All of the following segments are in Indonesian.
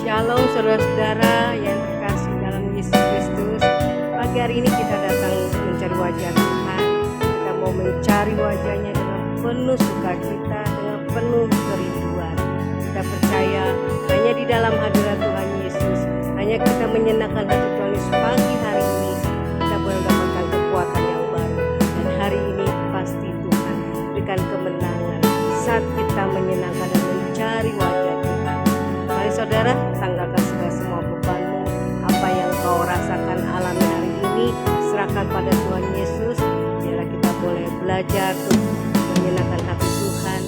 Shalom saudara-saudara yang terkasih dalam Yesus Kristus. Pagi hari ini kita datang mencari wajah Tuhan. Kita mau mencari wajahnya dengan penuh sukacita, dengan penuh kerinduan. Kita percaya hanya di dalam hadirat Tuhan Yesus, hanya kita menyenangkan hati Tuhan Yesus pagi hari ini, kita boleh mendapatkan kekuatan yang baru. Dan hari ini pasti Tuhan berikan kemenangan saat kita menyenangkan dan mencari wajah Tuhan. Mari saudara, tanggalkan segala semua bebanmu, apa yang kau rasakan alami hari ini, serahkan pada Tuhan Yesus. Biarlah kita boleh belajar untuk menyenangkan hati Tuhan,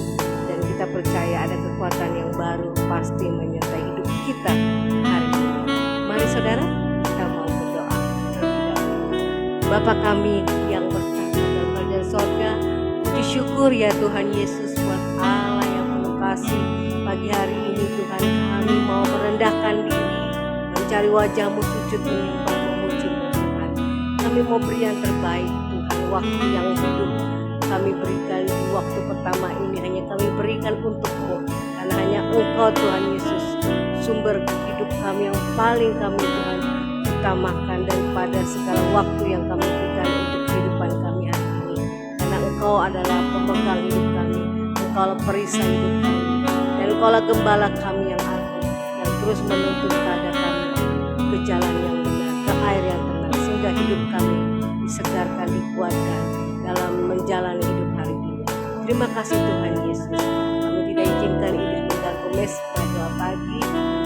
dan kita percaya ada kekuatan yang baru pasti menyertai hidup kita hari ini. Mari saudara, kita mau berdoa. Bapa kami yang bertata dalam kerajaan sorga, puji syukur ya Tuhan Yesus buat Allah yang penuh kasih. Pagi hari ini Tuhan, kami mau merendahkan diri, mencari wajah-Mu, sujud menyembah, memuji-Mu Tuhan. Kami mau beri yang terbaik Tuhan, waktu yang hidup kami berikan di waktu pertama ini hanya kami berikan untuk-Mu, karena hanya Engkau Tuhan Yesus sumber hidup kami yang paling kami Tuhan utamakan daripada segala waktu yang kami berikan untuk kehidupan kami hari ini. Karena Engkau adalah pemegang hidup kami, Engkau adalah perisai hidup kami, dan Engkaulah gembala kami yang agung, yang terus menuntun kepada kami ke jalan yang benar, ke air yang tenang, sehingga hidup kami disegarkan, dikuatkan dalam menjalani hidup hari ini. Terima kasih Tuhan Yesus. Kami tidak izinkan iblis mengganggu pada doa pagi,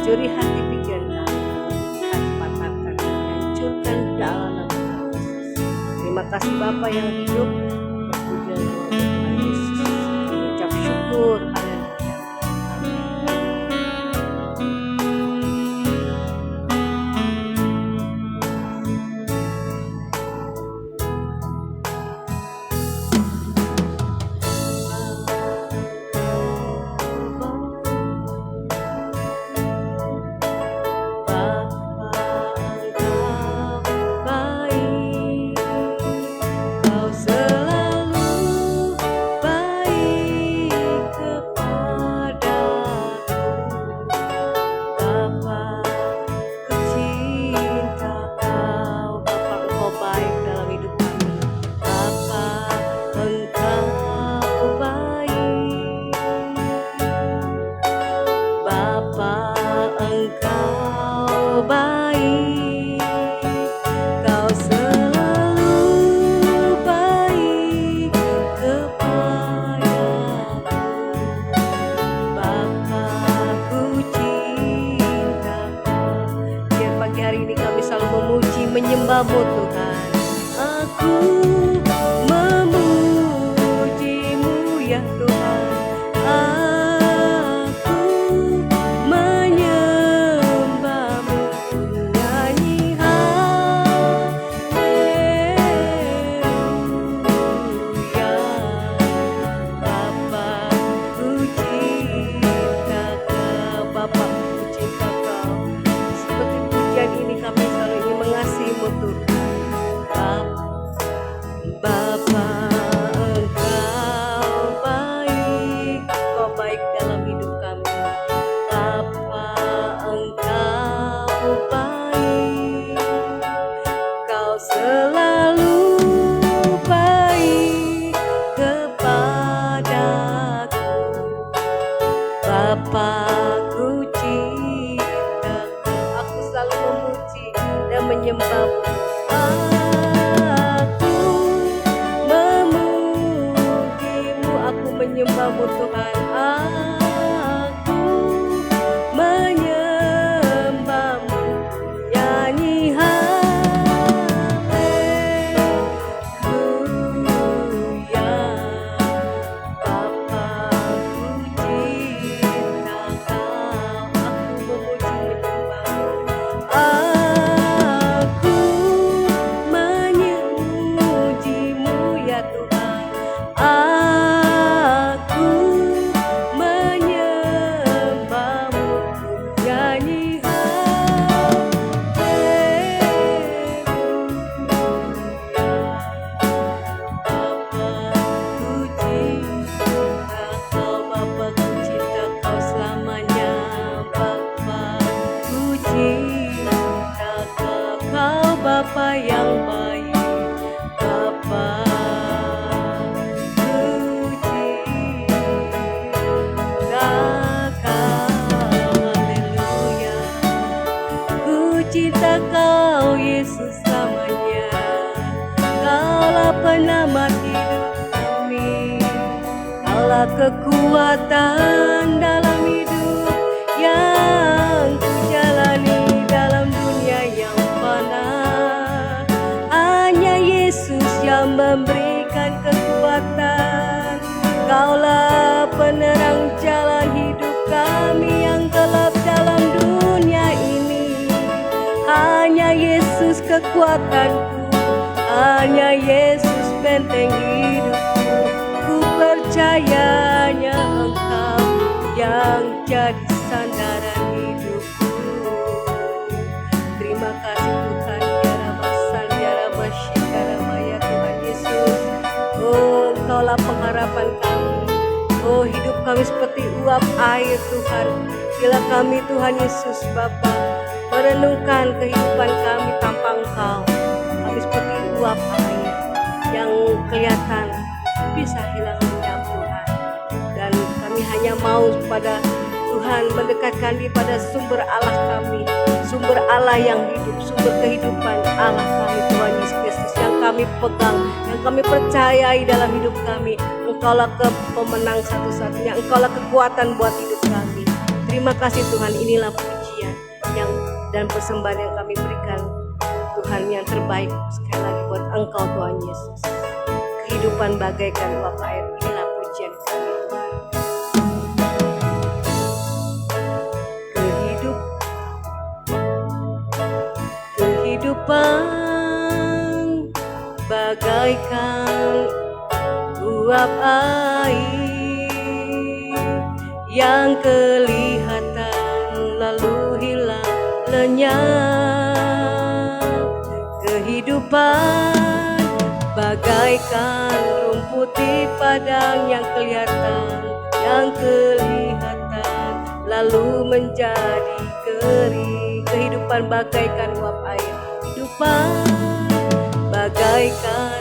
curi hati pikiran kami, patahkan, hancurkan dalam nama Yesus. Terima kasih Bapa yang hidup, berpuji nama Tuhan Yesus. Kami ucap syukur. Menyembah-Mu Tuhan, aku memuji-Mu ya Tuhan, aku menyembah-Mu, nyanyi haleluya. Bapa puji Kau, Bapa puji Kau. Seperti pujian ini kami selalu ingin mengasihi-Mu Tuhan. Bapa Engkau baik dalam hidup kami. Bapa Engkau baik, Kau selalu baik kepadaku. Bapa-Ku cintaku, aku selalu memuji dan menyembah-Mu. Aku memuji-Mu, aku menyembah-Mu Tuhan. Aku menyembah-Mu, nyanyi haleluya. Bapa-Ku cinta Kau, aku memuji menyembah-Mu. Aku penyelamat hidup kami, Allah kekuatan dalam hidup yang ku jalani dalam dunia yang fana. Hanya Yesus yang memberikan kekuatan, Kaulah penerang jalan hidup kami yang gelap dalam dunia ini. Hanya Yesus kekuatanku, hanya Yesus benteng hidupku. Ku percayanya Engkau yang jadi sandaran hidupku. Terima kasih Tuhan, ya Ramasan, ya Ramasyikarama, ya Tuhan Yesus. Oh, Engkaulah pengharapan kami. Oh, hidup kami seperti uap air Tuhan. Bila kami Tuhan Yesus Bapa merenungkan kehidupan kami tanpa Engkau, kami seperti uap air yang kelihatan bisa hilang lenyap Tuhan. Dan kami hanya mau pada Tuhan mendekatkan diri pada sumber Allah kami, sumber Allah yang hidup, sumber kehidupan Allah kami Tuhan Yesus Kristus yang kami pegang, yang kami percayai dalam hidup kami. Engkaulah pemenang satu-satunya, Engkaulah kekuatan buat hidup kami. Terima kasih Tuhan, inilah pujian yang dan persembahan yang kami berikan Tuhan yang terbaik sekali lagi buat Engkau Tuhan Yesus. Kehidupan bagaikan uap air, inilah pujian kami Tuhan. Kehidupan bagaikan uap air yang kelihatan lalu hilang lenyap. Kehidupan bagaikan rumput di padang yang kelihatan lalu menjadi kering. Kehidupan bagaikan uap air, kehidupan bagaikan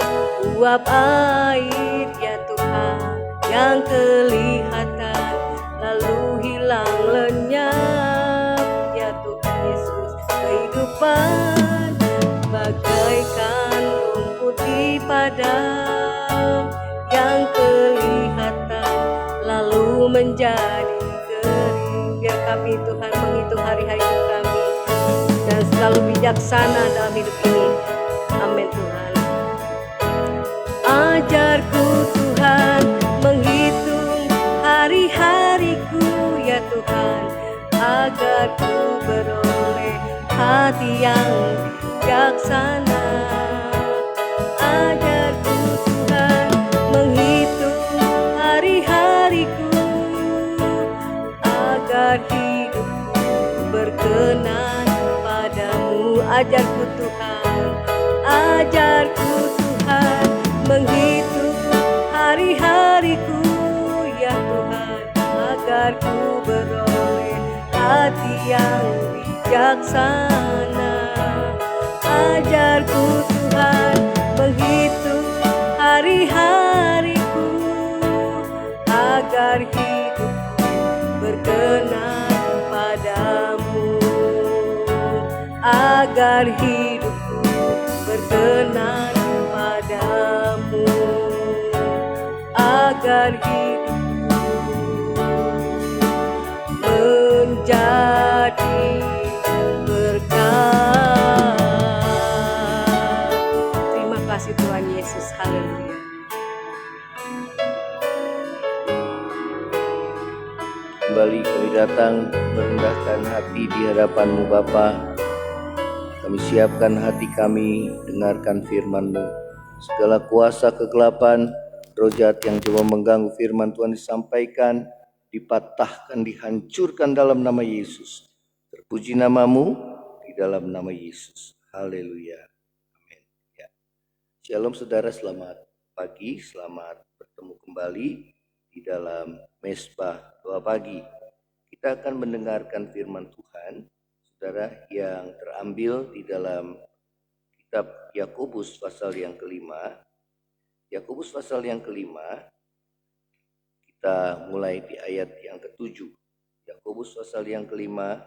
uap air ya Tuhan, yang kelihatan lalu hilang lenyap ya Tuhan Yesus. Kehidupan bagaikan rumput di padang yang kelihatan lalu menjadi kering. Biar kami Tuhan menghitung hari-hari hidup kami dan selalu bijaksana dalam hidup ini. Amin Tuhan. Ajarku Tuhan menghitung hari-hariku ya Tuhan, agar ku beroleh hati yang bijaksana. Ajarku Tuhan menghitung hari-hariku, agar hidupku berkenan padamu. Ajarku Tuhan, ajarku Tuhan menghitung hari-hariku ya Tuhan, agar ku beroleh hati yang bijaksana. Ajarku Tuhan menghitung hari-hariku, agar hidupku berkenan padamu. Agar hidupku berkenan padamu, agar hidupku menjadi berkat. Terima kasih Tuhan Yesus, haleluya. Kembali kami datang merendahkan hati di hadapan-Mu Bapa. Kami siapkan hati kami, dengarkan firman-Mu. Segala kuasa kegelapan, roh jahat yang coba mengganggu firman Tuhan disampaikan, dipatahkan, dihancurkan dalam nama Yesus. Terpuji nama-Mu di dalam nama Yesus. Haleluya. Amin. Ya. Shalom saudara, selamat pagi, selamat bertemu kembali di dalam Mesbah Doa Pagi. Kita akan mendengarkan firman Tuhan, saudara, yang terambil di dalam kitab Yakobus pasal yang kelima. Yakobus pasal yang kelima, kita mulai di ayat yang ke-7. Yakobus pasal yang kelima,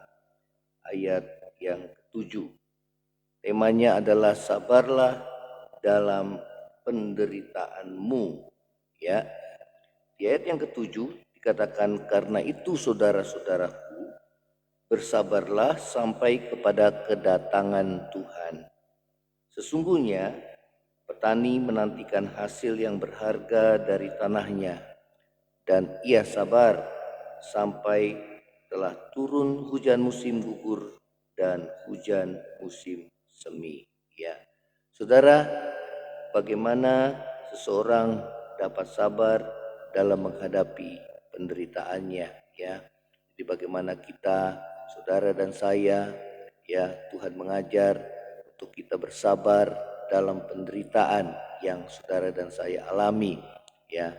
ayat yang ke-7. Temanya adalah sabarlah dalam penderitaanmu. Ya, di ayat yang ketujuh dikatakan, karena itu saudara-saudaraku, bersabarlah sampai kepada kedatangan Tuhan. Sesungguhnya petani menantikan hasil yang berharga dari tanahnya, dan ia sabar sampai telah turun hujan musim gugur dan hujan musim semi. Ya, saudara, bagaimana seseorang dapat sabar dalam menghadapi penderitaannya? Ya, jadi bagaimana kita, saudara dan saya, ya, Tuhan mengajar untuk kita bersabar dalam penderitaan yang saudara dan saya alami, ya.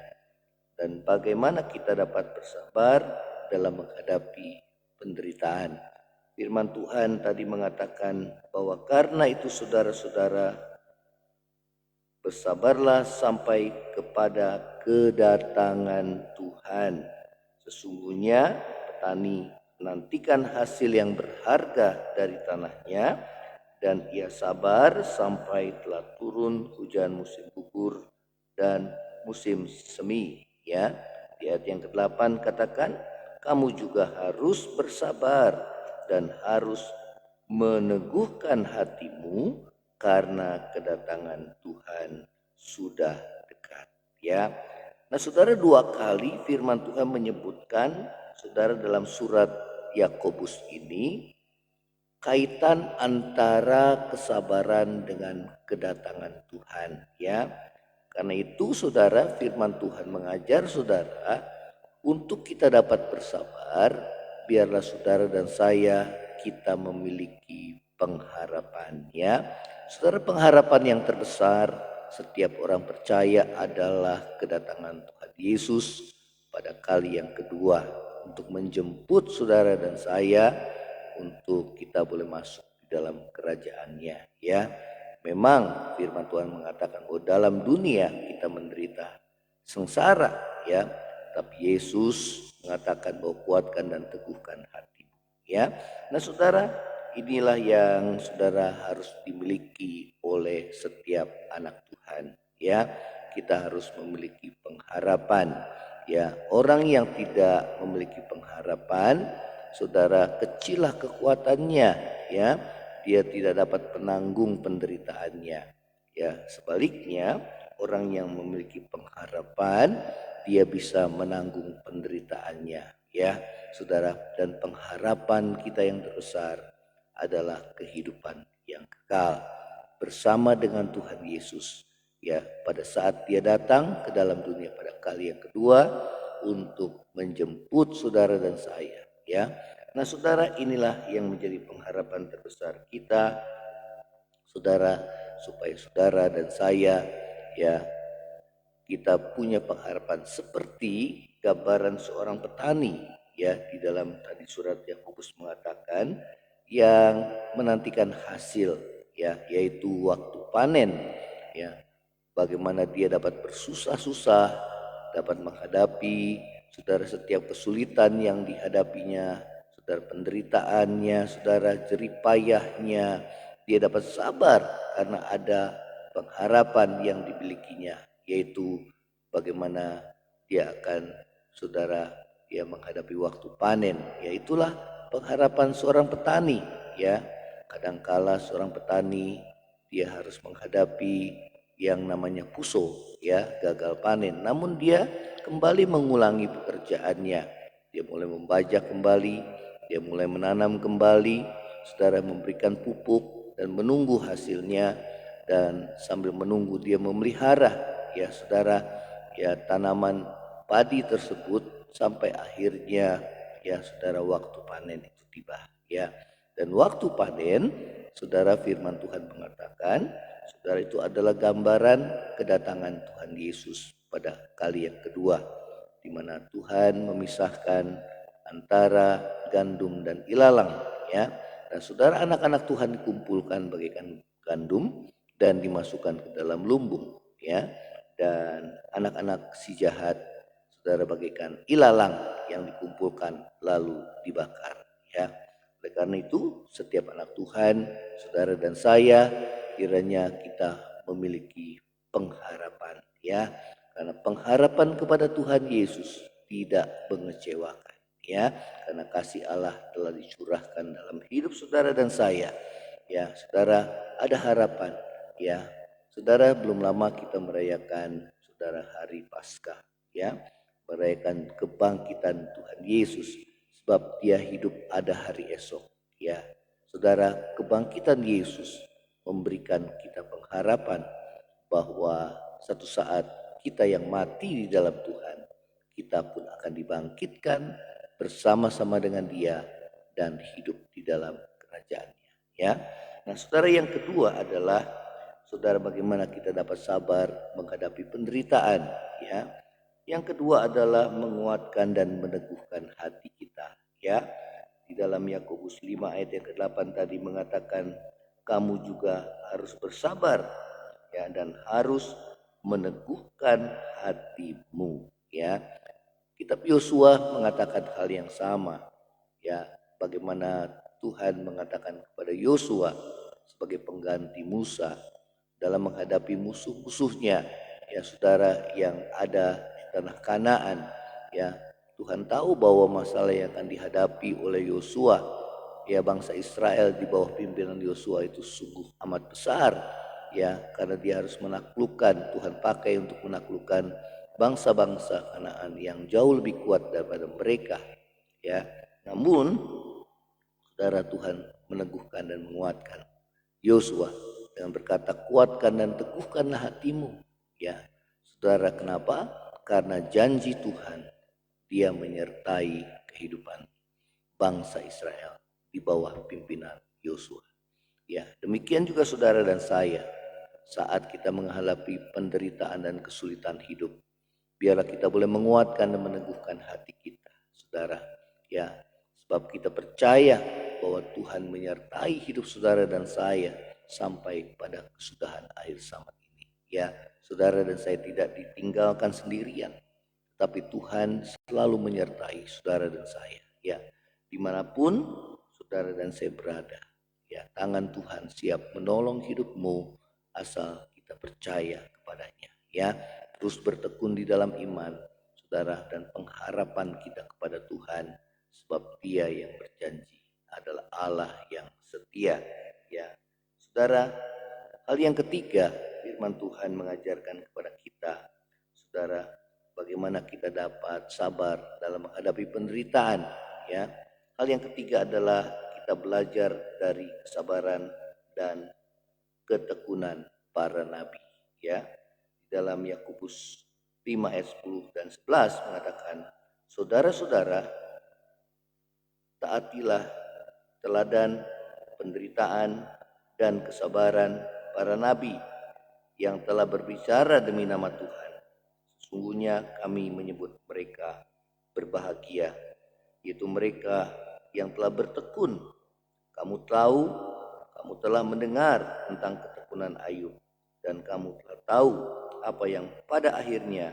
Dan bagaimana kita dapat bersabar dalam menghadapi penderitaan. Firman Tuhan tadi mengatakan bahwa karena itu saudara-saudara, bersabarlah sampai kepada kedatangan Tuhan. Sesungguhnya petani menantikan hasil yang berharga dari tanahnya, dan ia sabar sampai telah turun hujan musim gugur dan musim semi. Ya, di ayat yang ke-8 katakan, kamu juga harus bersabar dan harus meneguhkan hatimu karena kedatangan Tuhan sudah dekat. Ya, nah saudara, dua kali firman Tuhan menyebutkan, saudara, dalam surat Yakobus ini kaitan antara kesabaran dengan kedatangan Tuhan. Ya, karena itu saudara, firman Tuhan mengajar saudara untuk kita dapat bersabar, biarlah saudara dan saya kita memiliki pengharapan. Ya, saudara, pengharapan yang terbesar setiap orang percaya adalah kedatangan Tuhan Yesus pada kali yang kedua untuk menjemput saudara dan saya untuk kita boleh masuk di dalam kerajaannya. Ya, memang firman Tuhan mengatakan bahwa dalam dunia kita menderita sengsara, ya, tapi Yesus mengatakan bahwa kuatkan dan teguhkan hatimu. Ya, nah saudara, inilah yang saudara harus dimiliki oleh setiap anak Tuhan. Ya, kita harus memiliki pengharapan. Ya, orang yang tidak memiliki pengharapan, saudara, kecillah kekuatannya. Ya, dia tidak dapat menanggung penderitaannya. Ya, sebaliknya orang yang memiliki pengharapan, dia bisa menanggung penderitaannya. Ya, saudara, dan pengharapan kita yang terbesar adalah kehidupan yang kekal bersama dengan Tuhan Yesus. Ya, pada saat dia datang ke dalam dunia pada kali yang kedua untuk menjemput saudara dan saya. Ya, nah saudara, inilah yang menjadi pengharapan terbesar kita, saudara, supaya saudara dan saya, ya, kita punya pengharapan seperti gambaran seorang petani. Ya, di dalam tadi surat Yakobus mengatakan yang menantikan hasil, ya, yaitu waktu panen. Ya, bagaimana dia dapat bersusah-susah, dapat menghadapi, saudara, setiap kesulitan yang dihadapinya, saudara, penderitaannya, saudara, jeripayahnya, dia dapat sabar karena ada pengharapan yang dimilikinya, yaitu bagaimana dia akan, saudara, dia menghadapi waktu panen. Yaitulah pengharapan seorang petani. Ya, kadangkala seorang petani dia harus menghadapi yang namanya puso, ya, gagal panen. Namun dia kembali mengulangi pekerjaannya. Dia mulai membajak kembali, dia mulai menanam kembali, saudara, memberikan pupuk dan menunggu hasilnya, dan sambil menunggu dia memelihara, ya saudara, ya, tanaman padi tersebut sampai akhirnya, ya saudara, waktu panen itu tiba. Ya, dan waktu panen, saudara, firman Tuhan mengatakan, saudara, itu adalah gambaran kedatangan Tuhan Yesus pada kali yang kedua, di mana Tuhan memisahkan antara gandum dan ilalang. Ya, dan saudara, anak-anak Tuhan dikumpulkan bagaikan gandum dan dimasukkan ke dalam lumbung. Ya, dan anak-anak si jahat, saudara, bagaikan ilalang yang dikumpulkan lalu dibakar. Ya, oleh karena itu setiap anak Tuhan, saudara dan saya, kiranya kita memiliki pengharapan, ya. Karena pengharapan kepada Tuhan Yesus tidak mengecewakan, ya. Karena kasih Allah telah dicurahkan dalam hidup saudara dan saya, ya. Saudara, ada harapan, ya. Saudara, belum lama kita merayakan saudara hari Paskah, ya. Merayakan kebangkitan Tuhan Yesus, sebab Dia hidup ada hari esok, ya. Saudara, kebangkitan Yesus memberikan kita pengharapan bahwa satu saat kita yang mati di dalam Tuhan, kita pun akan dibangkitkan bersama-sama dengan Dia dan hidup di dalam kerajaan-Nya, ya. Nah, saudara, yang kedua adalah saudara, bagaimana kita dapat sabar menghadapi penderitaan, ya. Yang kedua adalah menguatkan dan meneguhkan hati kita, ya. Di dalam Yakobus 5 ayat yang ke-8 tadi mengatakan, kamu juga harus bersabar, ya, dan harus meneguhkan hatimu, ya. Kitab Yosua mengatakan hal yang sama, ya. Bagaimana Tuhan mengatakan kepada Yosua sebagai pengganti Musa dalam menghadapi musuh-musuhnya, ya saudara, yang ada di tanah Kanaan, ya. Tuhan tahu bahwa masalah yang akan dihadapi oleh Yosua, ya, bangsa Israel di bawah pimpinan Yosua itu sungguh amat besar, ya, karena dia harus menaklukkan, Tuhan pakai untuk menaklukkan bangsa-bangsa Kanaan yang jauh lebih kuat daripada mereka, ya. Namun saudara, Tuhan meneguhkan dan menguatkan Yosua dengan berkata, kuatkan dan teguhkanlah hatimu, ya. Saudara, kenapa? Karena janji Tuhan, Dia menyertai kehidupan bangsa Israel di bawah pimpinan Yosua, ya. Demikian juga saudara dan saya, saat kita menghadapi penderitaan dan kesulitan hidup, biarlah kita boleh menguatkan dan meneguhkan hati kita, saudara, ya. Sebab kita percaya bahwa Tuhan menyertai hidup saudara dan saya sampai pada kesudahan akhir zaman ini, ya. Saudara dan saya tidak ditinggalkan sendirian, tapi Tuhan selalu menyertai saudara dan saya, ya. Dimanapun saudara dan saya berada, ya, tangan Tuhan siap menolong hidupmu asal kita percaya kepadanya, ya. Terus bertekun di dalam iman, saudara, dan pengharapan kita kepada Tuhan, sebab Dia yang berjanji adalah Allah yang setia, ya. Saudara, hal yang ketiga, firman Tuhan mengajarkan kepada kita, saudara, bagaimana kita dapat sabar dalam menghadapi penderitaan, ya. Hal yang ketiga adalah kita belajar dari kesabaran dan ketekunan para nabi, ya. Di dalam Yakobus 5 ayat 10 dan 11 mengatakan, saudara-saudara, taatilah teladan penderitaan dan kesabaran para nabi yang telah berbicara demi nama Tuhan. Sesungguhnya kami menyebut mereka berbahagia, yaitu mereka yang telah bertekun. Kamu tahu, kamu telah mendengar tentang ketekunan Ayub, dan kamu telah tahu apa yang pada akhirnya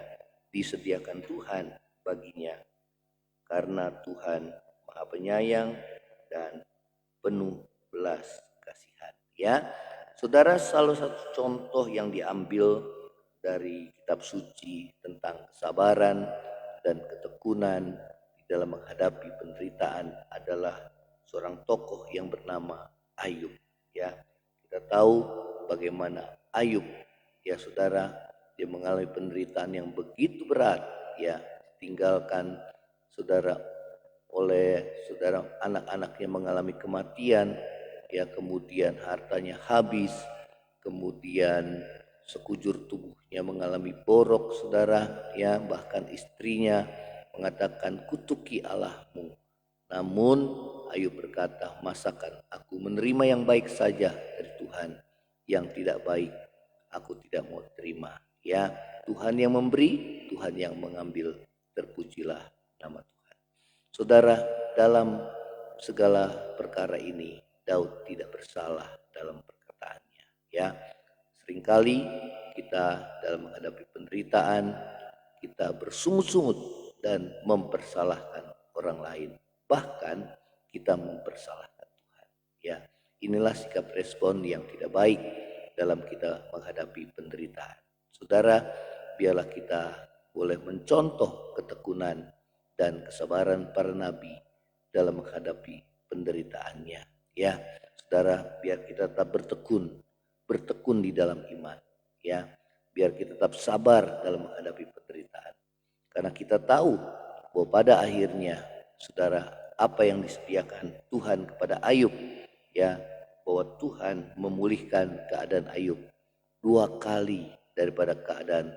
disediakan Tuhan baginya, karena Tuhan Maha Penyayang dan penuh belas kasihan, ya. Saudara, salah satu contoh yang diambil dari kitab suci tentang kesabaran dan ketekunan di dalam menghadapi penderitaan adalah seorang tokoh yang bernama Ayub, ya. Kita tahu bagaimana Ayub, ya saudara, dia mengalami penderitaan yang begitu berat, ya, tinggalkan saudara oleh saudara, anak-anaknya mengalami kematian, ya, kemudian hartanya habis, kemudian sekujur tubuhnya mengalami borok, saudara, ya, bahkan istrinya mengatakan, kutuki Allahmu. Namun Ayub berkata, masakan aku menerima yang baik saja dari Tuhan, yang tidak baik aku tidak mau terima, ya. Tuhan yang memberi, Tuhan yang mengambil, terpujilah nama Tuhan. Saudara, dalam segala perkara ini Daud tidak bersalah dalam perkataannya, ya. Seringkali kita dalam menghadapi penderitaan, kita bersungut-sungut dan mempersalahkan orang lain. Bahkan kita mempersalahkan Tuhan, ya. Inilah sikap respon yang tidak baik dalam kita menghadapi penderitaan. Saudara, biarlah kita boleh mencontoh ketekunan dan kesabaran para nabi dalam menghadapi penderitaannya. Ya, saudara, biar kita tetap bertekun di dalam iman. Ya, biar kita tetap sabar dalam menghadapi penderitaan. Karena kita tahu bahwa pada akhirnya, saudara, apa yang disediakan Tuhan kepada Ayub, ya, bahwa Tuhan memulihkan keadaan Ayub 2 kali daripada keadaan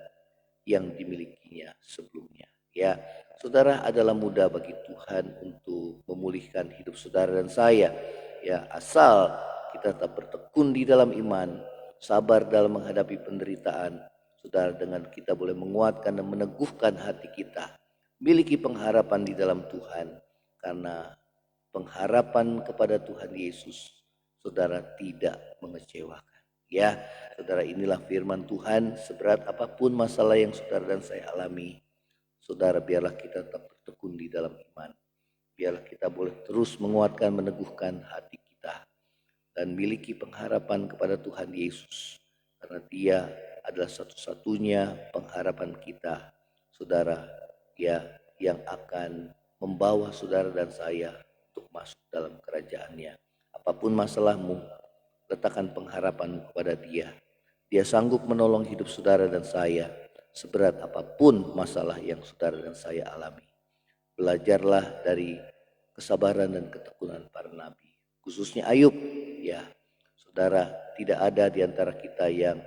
yang dimilikinya sebelumnya. Ya, saudara, adalah mudah bagi Tuhan untuk memulihkan hidup saudara dan saya. Ya, asal kita tetap bertekun di dalam iman, sabar dalam menghadapi penderitaan. Saudara, dengan kita boleh menguatkan dan meneguhkan hati kita, miliki pengharapan di dalam Tuhan, karena pengharapan kepada Tuhan Yesus, saudara, tidak mengecewakan. Ya, saudara, inilah firman Tuhan. Seberat apapun masalah yang saudara dan saya alami, saudara, biarlah kita tetap bertekun di dalam iman. Biarlah kita boleh terus menguatkan, meneguhkan hati kita, dan miliki pengharapan kepada Tuhan Yesus. Karena Dia adalah satu-satunya pengharapan kita, saudara, ya, yang akan membawa saudara dan saya untuk masuk dalam kerajaan-Nya. Apapun masalahmu, letakkan pengharapan kepada Dia. Dia sanggup menolong hidup saudara dan saya seberat apapun masalah yang saudara dan saya alami. Belajarlah dari kesabaran dan ketekunan para nabi, khususnya Ayub. Ya, saudara, tidak ada di antara kita yang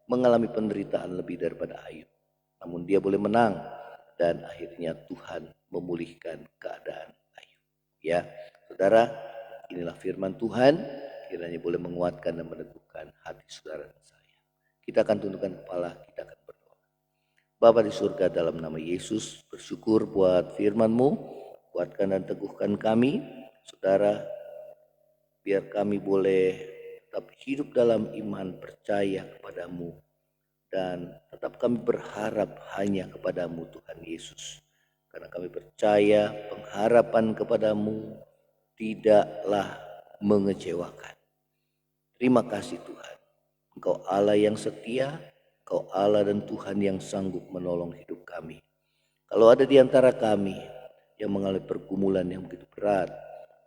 mengalami penderitaan lebih daripada Ayub. Namun dia boleh menang dan akhirnya Tuhan memulihkan keadaan Ayub. Ya, saudara, inilah firman Tuhan. Kiranya boleh menguatkan dan meneguhkan hati saudara dan saya. Kita akan tundukkan kepala, kita akan berdoa. Bapa di surga, dalam nama Yesus, bersyukur buat firman-Mu. Kuatkan dan teguhkan kami, saudara, biar kami boleh tetap hidup dalam iman, percaya kepadamu, dan tetap kami berharap hanya kepadamu Tuhan Yesus. Karena kami percaya pengharapan kepadamu tidaklah mengecewakan. Terima kasih Tuhan, Engkau Allah yang setia, Engkau Allah dan Tuhan yang sanggup menolong hidup kami. Kalau ada di antara kami yang mengalami pergumulan yang begitu berat,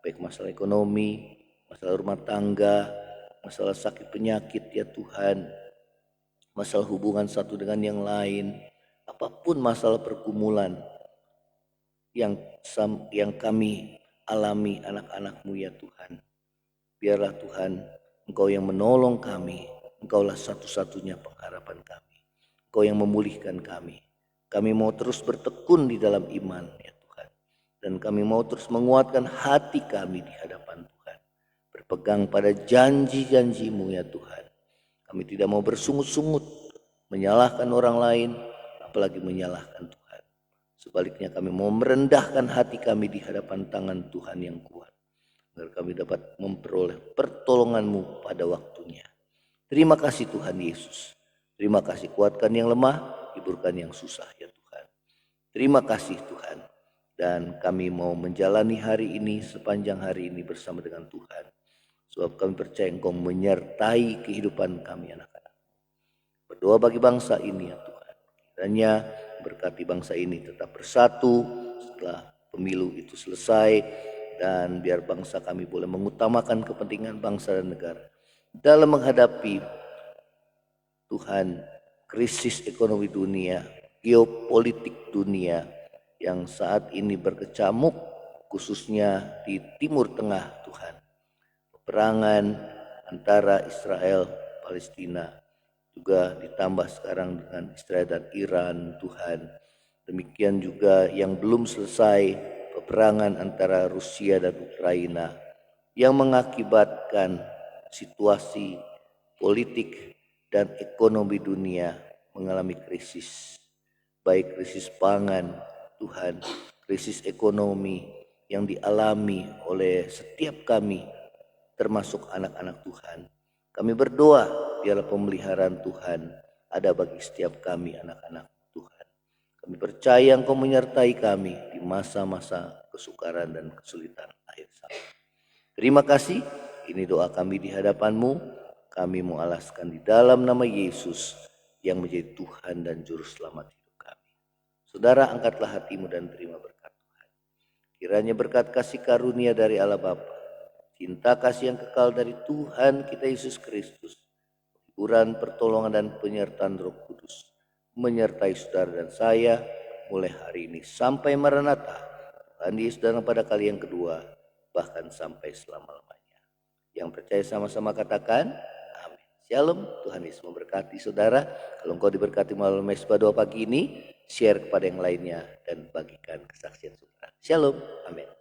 baik masalah ekonomi, masalah rumah tangga, masalah sakit penyakit, ya Tuhan, masalah hubungan satu dengan yang lain, apapun masalah pergumulan yang kami alami anak-anak-Mu, ya Tuhan, biarlah Tuhan Engkau yang menolong kami. Engkaulah satu-satunya pengharapan kami. Engkau yang memulihkan kami. Kami mau terus bertekun di dalam iman, ya Tuhan. Dan kami mau terus menguatkan hati kami di hadapan Tuhan. Berpegang pada janji-janji-Mu, ya Tuhan. Kami tidak mau bersungut-sungut, menyalahkan orang lain, apalagi menyalahkan Tuhan. Sebaliknya kami mau merendahkan hati kami di hadapan tangan Tuhan yang kuat, agar kami dapat memperoleh pertolongan-Mu pada waktunya. Terima kasih Tuhan Yesus. Terima kasih, kuatkan yang lemah, hiburkan yang susah, ya Tuhan. Terima kasih Tuhan. Dan kami mau menjalani hari ini, sepanjang hari ini bersama dengan Tuhan. Sebab kami percaya Engkau menyertai kehidupan kami anak-anak. Berdoa bagi bangsa ini, ya Tuhan. Kiranya berkati bangsa ini tetap bersatu setelah pemilu itu selesai. Dan biar bangsa kami boleh mengutamakan kepentingan bangsa dan negara dalam menghadapi Tuhan krisis ekonomi dunia, geopolitik dunia yang saat ini berkecamuk, khususnya di Timur Tengah Tuhan. Peperangan antara Israel Palestina, juga ditambah sekarang dengan Israel dan Iran, Tuhan. Demikian juga yang belum selesai, peperangan antara Rusia dan Ukraina, yang mengakibatkan situasi politik dan ekonomi dunia mengalami krisis. Baik krisis pangan, Tuhan, krisis ekonomi yang dialami oleh setiap kami, termasuk anak-anak Tuhan. Kami berdoa biarlah pemeliharaan Tuhan ada bagi setiap kami anak-anak Tuhan. Kami percaya Engkau menyertai kami di masa-masa kesukaran dan kesulitan akhir zaman. Terima kasih, ini doa kami di hadapan-Mu. Kami mau alaskan di dalam nama Yesus yang menjadi Tuhan dan Juru Selamat hidup kami. Saudara, angkatlah hatimu dan terima berkat Tuhan. Kiranya berkat kasih karunia dari Allah Bapa, cinta kasih yang kekal dari Tuhan kita Yesus Kristus, hiburan, pertolongan dan penyertaan Roh Kudus menyertai saudara dan saya mulai hari ini sampai Maranatha, Tuhan Yesus datang pada kali yang kedua, bahkan sampai selama-lamanya. Yang percaya sama-sama katakan amin. Shalom, Tuhan Yesus memberkati saudara. Kalau engkau diberkati melalui mesbah doa pagi ini, share kepada yang lainnya dan bagikan kesaksian saudara. Shalom, amin.